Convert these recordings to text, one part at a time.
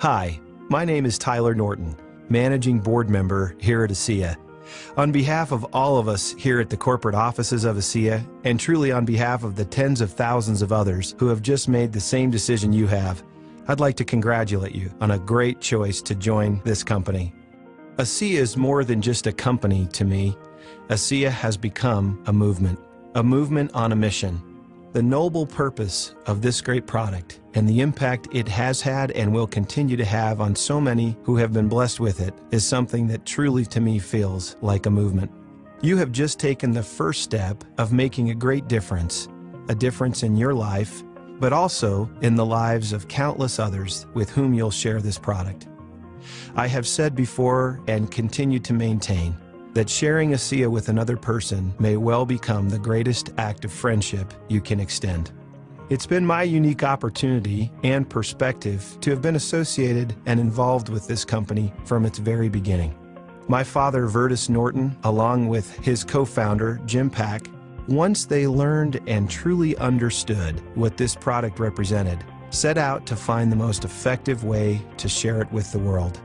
Hi, my name is Tyler Norton, Managing Board Member here at ASEA. On behalf of all of us here at the corporate offices of ASEA, and truly on behalf of the tens of thousands of others who have just made the same decision you have, I'd like to congratulate you on a great choice to join this company. ASEA is more than just a company to me. ASEA has become a movement on a mission. The noble purpose of this great product and the impact it has had and will continue to have on so many who have been blessed with it is something that truly to me feels like a movement. You have just taken the first step of making a great difference, a difference in your life, but also in the lives of countless others with whom you'll share this product. I have said before and continue to maintain that sharing ASEA with another person may well become the greatest act of friendship you can extend. It's been my unique opportunity and perspective to have been associated and involved with this company from its very beginning. My father, Vertus Norton, along with his co-founder, Jim Pack, once they learned and truly understood what this product represented, set out to find the most effective way to share it with the world.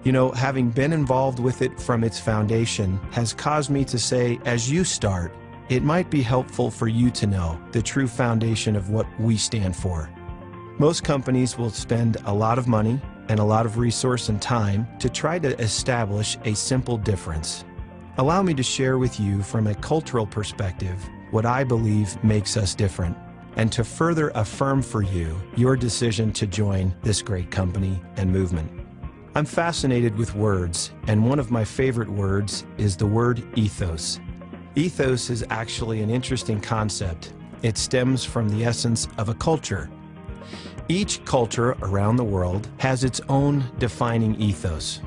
You know, having been involved with it from its foundation has caused me to say, as you start, it might be helpful for you to know the true foundation of what we stand for. Most companies will spend a lot of money and a lot of resource and time to try to establish a simple difference. Allow me to share with you from a cultural perspective what I believe makes us different, and to further affirm for you your decision to join this great company and movement. I'm fascinated with words, and one of my favorite words is the word ethos. Ethos is actually an interesting concept. It stems from the essence of a culture. Each culture around the world has its own defining ethos.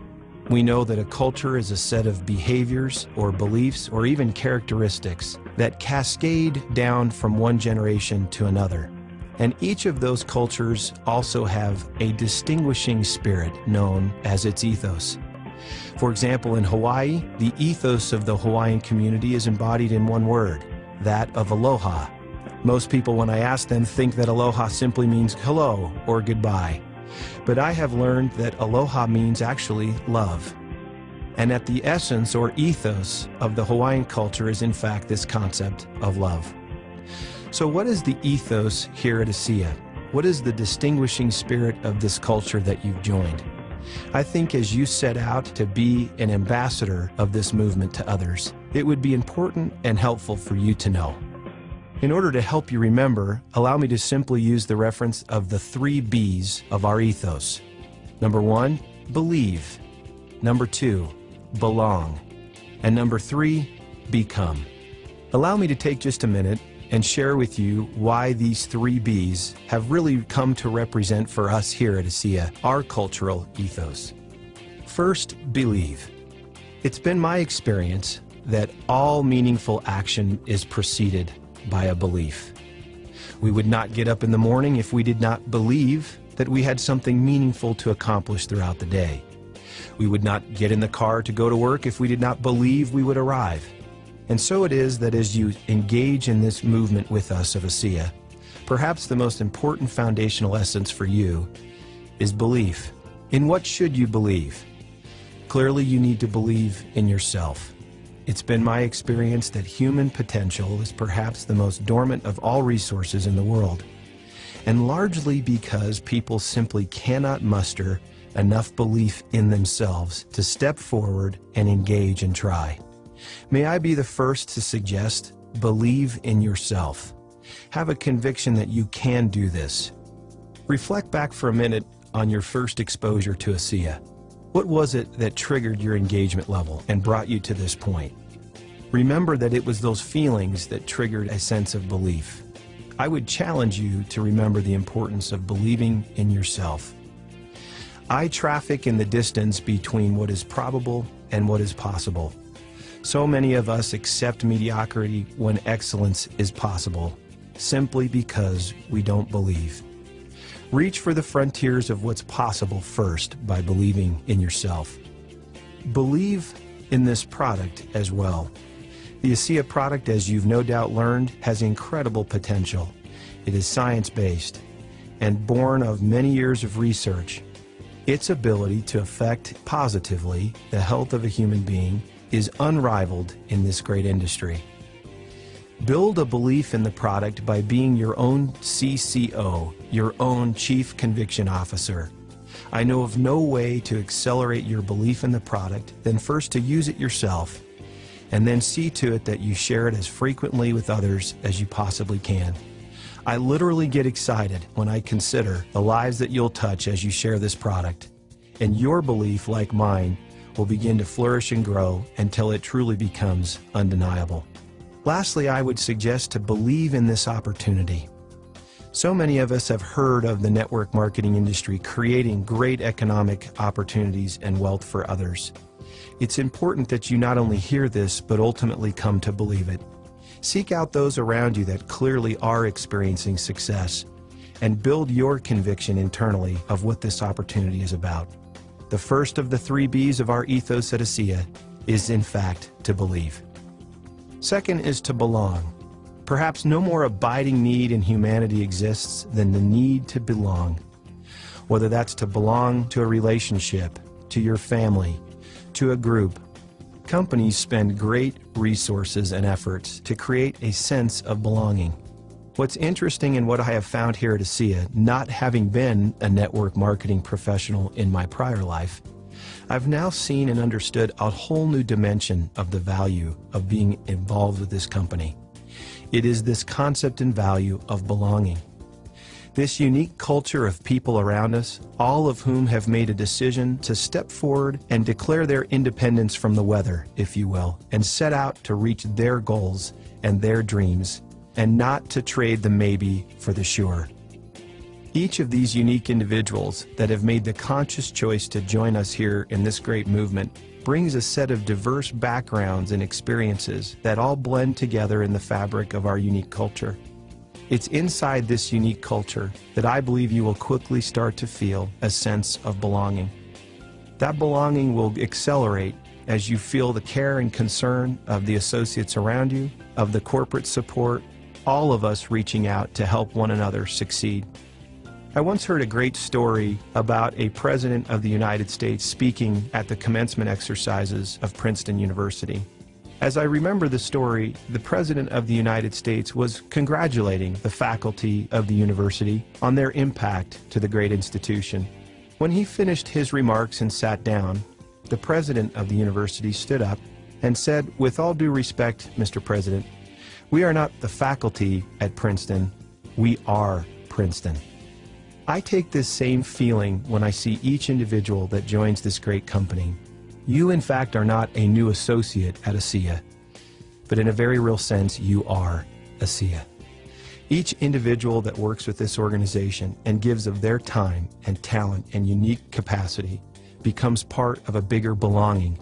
We know that a culture is a set of behaviors or beliefs or even characteristics that cascade down from one generation to another. And each of those cultures also have a distinguishing spirit known as its ethos. For example, in Hawaii, the ethos of the Hawaiian community is embodied in one word, that of aloha. Most people, when I ask them, think that aloha simply means hello or goodbye. But I have learned that aloha means actually love. And at the essence or ethos of the Hawaiian culture is in fact this concept of love. So what is the ethos here at ASEA? What is the distinguishing spirit of this culture that you've joined? I think as you set out to be an ambassador of this movement to others, it would be important and helpful for you to know. In order to help you remember, allow me to simply use the reference of the 3 B's of our ethos. Number 1, believe. Number 2, belong. And number 3, become. Allow me to take just a minute and share with you why these 3 B's have really come to represent for us here at ASEA our cultural ethos. First, believe. It's been my experience that all meaningful action is preceded by a belief. We would not get up in the morning if we did not believe that we had something meaningful to accomplish throughout the day. We would not get in the car to go to work if we did not believe we would arrive. And so it is that as you engage in this movement with us of ASEA, perhaps the most important foundational essence for you is belief. In what should you believe? Clearly, you need to believe in yourself. It's been my experience that human potential is perhaps the most dormant of all resources in the world, and largely because people simply cannot muster enough belief in themselves to step forward and engage and try. May I be the first to suggest, believe in yourself. Have a conviction that you can do this. Reflect back for a minute on your first exposure to ASEA. What was it that triggered your engagement level and brought you to this point? Remember that it was those feelings that triggered a sense of belief. I would challenge you to remember the importance of believing in yourself. I traffic in the distance between what is probable and what is possible. So many of us accept mediocrity when excellence is possible, simply because we don't believe. Reach for the frontiers of what's possible first by believing in yourself. Believe in this product as well. The ASEA product, as you've no doubt learned, has incredible potential. It is science-based and born of many years of research. Its ability to affect positively the health of a human being is unrivaled in this great industry. Build a belief in the product by being your own CCO, your own Chief Conviction Officer. I know of no way to accelerate your belief in the product than first to use it yourself, and then see to it that you share it as frequently with others as you possibly can. I literally get excited when I consider the lives that you'll touch as you share this product, and your belief, like mine, will begin to flourish and grow until it truly becomes undeniable. Lastly, I would suggest to believe in this opportunity. So many of us have heard of the network marketing industry creating great economic opportunities and wealth for others. It's important that you not only hear this, but ultimately come to believe it. Seek out those around you that clearly are experiencing success, and build your conviction internally of what this opportunity is about. The first of the 3 B's of our ethos at ASEA is, in fact, to believe. Second is to belong. Perhaps no more abiding need in humanity exists than the need to belong. Whether that's to belong to a relationship, to your family, to a group. Companies spend great resources and efforts to create a sense of belonging. What's interesting in what I have found here at ASEA, not having been a network marketing professional in my prior life, I've now seen and understood a whole new dimension of the value of being involved with this company. It is this concept and value of belonging. This unique culture of people around us, all of whom have made a decision to step forward and declare their independence from the weather, if you will, and set out to reach their goals and their dreams, and not to trade the maybe for the sure. Each of these unique individuals that have made the conscious choice to join us here in this great movement brings a set of diverse backgrounds and experiences that all blend together in the fabric of our unique culture. It's inside this unique culture that I believe you will quickly start to feel a sense of belonging. That belonging will accelerate as you feel the care and concern of the associates around you, of the corporate support, all of us reaching out to help one another succeed. I once heard a great story about a president of the United States speaking at the commencement exercises of Princeton University. As I remember the story, the President of the United States was congratulating the faculty of the university on their impact to the great institution. When he finished his remarks and sat down, the President of the university stood up and said, "With all due respect, Mr. President, we are not the faculty at Princeton, we are Princeton." I take this same feeling when I see each individual that joins this great company. You, in fact, are not a new associate at ASEA, but in a very real sense, you are ASEA. Each individual that works with this organization and gives of their time and talent and unique capacity becomes part of a bigger belonging,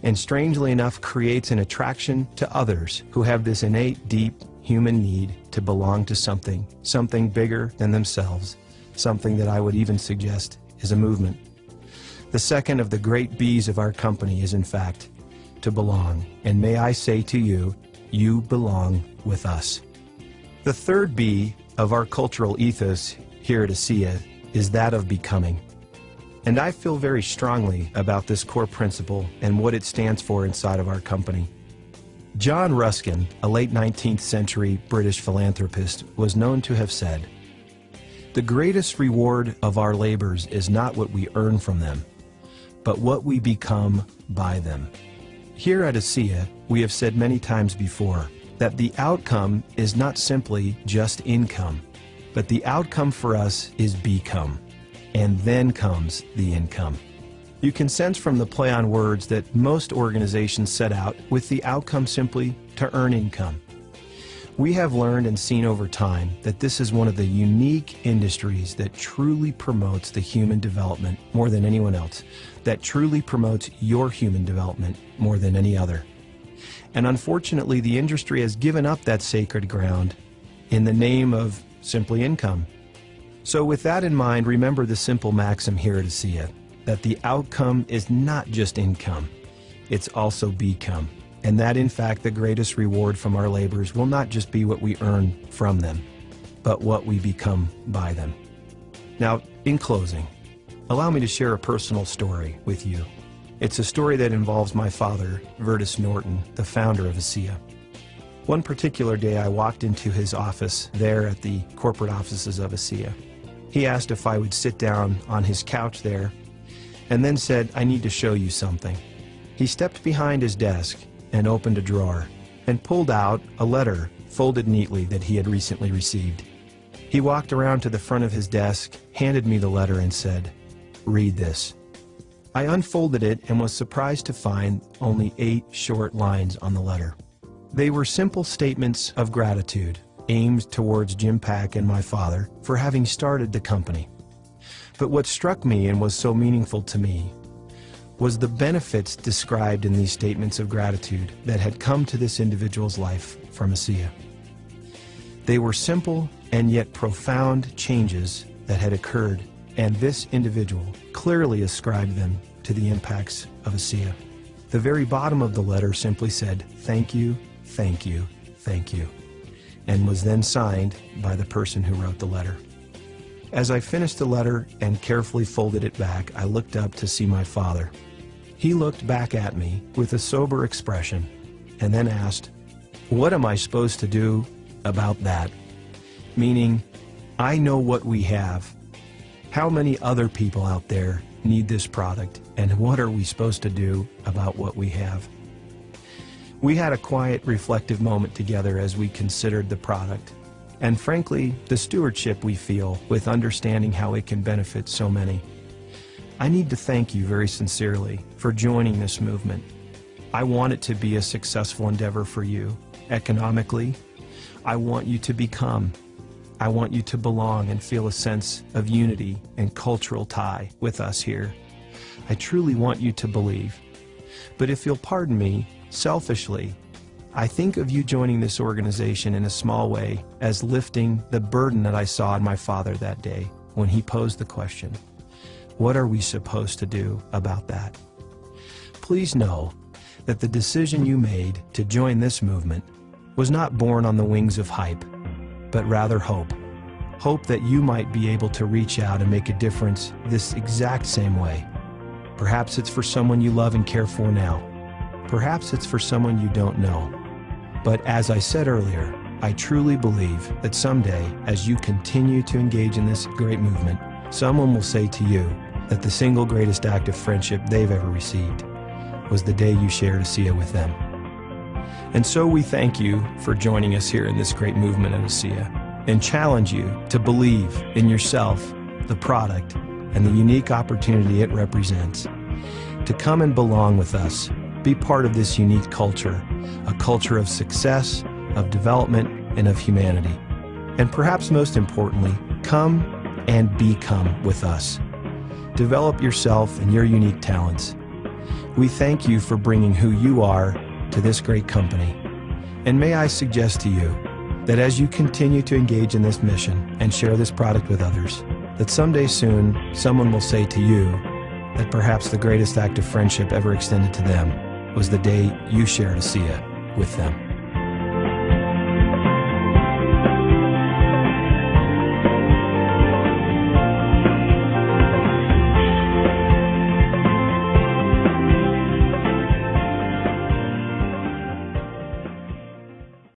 and strangely enough creates an attraction to others who have this innate, deep human need to belong to something bigger than themselves, something that I would even suggest is a movement. The second of the great B's of our company is, in fact, to belong. And may I say to you, you belong with us. The third B of our cultural ethos here at ASEA is that of becoming. And I feel very strongly about this core principle and what it stands for inside of our company. John Ruskin, a late 19th century British philanthropist, was known to have said, "The greatest reward of our labors is not what we earn from them, but what we become by them." Here at ASEA, we have said many times before that the outcome is not simply just income, but the outcome for us is become, and then comes the income. You can sense from the play on words that most organizations set out with the outcome simply to earn income. We have learned and seen over time that this is one of the unique industries that truly promotes the human development more than anyone else, that truly promotes your human development more than any other. And unfortunately, the industry has given up that sacred ground in the name of simply income. So with that in mind, remember the simple maxim here at ASEA, that the outcome is not just income, it's also become. And that, in fact, the greatest reward from our labors will not just be what we earn from them, but what we become by them. Now, in closing, allow me to share a personal story with you. It's a story that involves my father, Vertus Norton, the founder of ASEA. One particular day I walked into his office there at the corporate offices of ASEA. He asked if I would sit down on his couch there and then said, "I need to show you something." He stepped behind his desk and opened a drawer and pulled out a letter folded neatly that he had recently received. He walked around to the front of his desk, handed me the letter and said, "Read this." I unfolded it and was surprised to find only 8 short lines on the letter. They were simple statements of gratitude aimed towards Jim Pack and my father for having started the company. But what struck me and was so meaningful to me was the benefits described in these statements of gratitude that had come to this individual's life from ASEA. They were simple and yet profound changes that had occurred, and this individual clearly ascribed them to the impacts of ASEA. The very bottom of the letter simply said, "Thank you, thank you, thank you," and was then signed by the person who wrote the letter. As I finished the letter and carefully folded it back, I looked up to see my father. He looked back at me with a sober expression and then asked, "What am I supposed to do about that?" Meaning, I know what we have. How many other people out there need this product, and what are we supposed to do about what we have? We had a quiet, reflective moment together as we considered the product, and frankly, the stewardship we feel with understanding how it can benefit so many. I need to thank you very sincerely for joining this movement. I want it to be a successful endeavor for you, economically. I want you to become. I want you to belong and feel a sense of unity and cultural tie with us here. I truly want you to believe. But if you'll pardon me, selfishly, I think of you joining this organization in a small way as lifting the burden that I saw in my father that day when he posed the question, what are we supposed to do about that? Please know that the decision you made to join this movement was not born on the wings of hype, but rather hope. Hope that you might be able to reach out and make a difference this exact same way. Perhaps it's for someone you love and care for now. Perhaps it's for someone you don't know. But as I said earlier, I truly believe that someday, as you continue to engage in this great movement, someone will say to you that the single greatest act of friendship they've ever received was the day you shared ASEA with them. And so we thank you for joining us here in this great movement at ASEA, and challenge you to believe in yourself, the product, and the unique opportunity it represents. To come and belong with us, be part of this unique culture, a culture of success, of development, and of humanity. And perhaps most importantly, come and become with us. Develop yourself and your unique talents. We thank you for bringing who you are to this great company. And may I suggest to you that as you continue to engage in this mission and share this product with others, that someday soon someone will say to you that perhaps the greatest act of friendship ever extended to them was the day you shared ASEA with them.